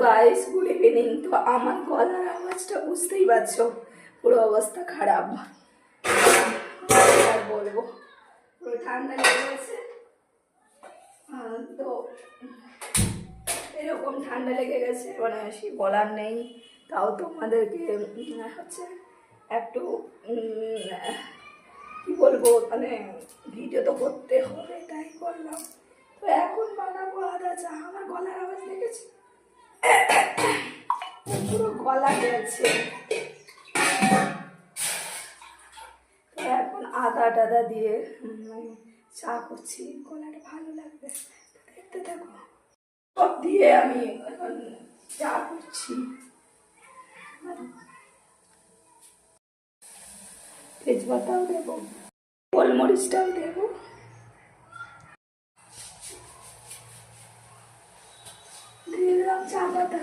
Guys good evening. তো আমার গলার আওয়াজটা বুঝতেই পারছো, পুরো অবস্থা খারাপ। আর বলবো, পুরো ঠান্ডা লেগে গেছে। তো এরকম ঠান্ডা লেগে গেছে, মানে বেশি বলার নেই। তাও তোমাদেরকে হচ্ছে একটু কি বলবো, মানে ভিডিও তো করতে হবে, তাই করলাম। তো এখন বানাবো আদা চা। আমার গলার আওয়াজ দেখেছি, পুরো গলা গেছে। তো এখন আদা টাদা দিয়ে চা করছি, গলাটা ভালো লাগবে, দেখতে থাকো। সব দিয়ে আমি এখন চা করছি। তেজপাতাও দেবো, গোলমরিচটাও দেবো, দিয়ে দিলাম চা পাতা।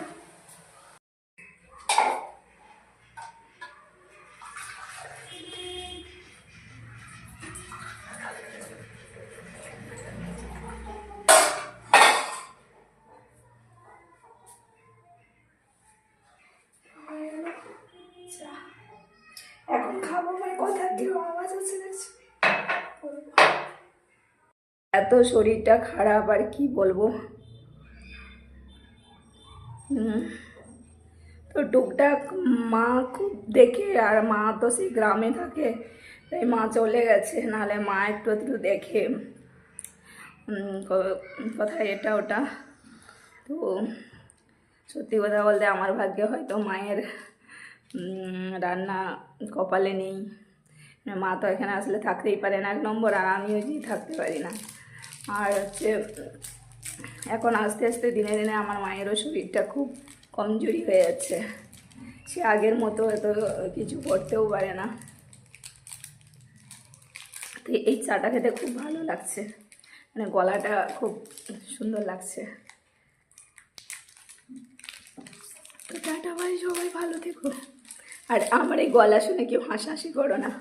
এখন খাবো, মানে কথা কেউ আওয়াজ হচ্ছে দেখছি। এত শরীরটা খারাপ, আর কি বলবো। তো টুকটাক মা খুব দেখে, আর মা তো সেই গ্রামে থাকে, তাই মা চলে গেছে। নাহলে মা একটু একটু দেখে কোথায় এটা ওটা। তো সত্যি কথা বলতে আমার ভাগ্যে হয়তো মায়ের রান্না কপালে নেই। মা তো এখানে আসলে থাকতেই পারে না, 1 নম্বর। আর আমিও যে থাকতে পারি না। আর হচ্ছে এখন আস্তে আস্তে দিনে দিনে আমার মায়েরও শরীরটা খুব কমজোরি হয়ে যাচ্ছে। সে আগের মতো এত কিছু করতেও পারে না। তো এই চাটা খেতে খুব ভালো লাগছে, মানে গলাটা খুব সুন্দর লাগছে। তো টাটা, ভাই, সবাই ভালো থেকো। আর আমার এই গলা শুনে কেউ হাসাহাসি করো না।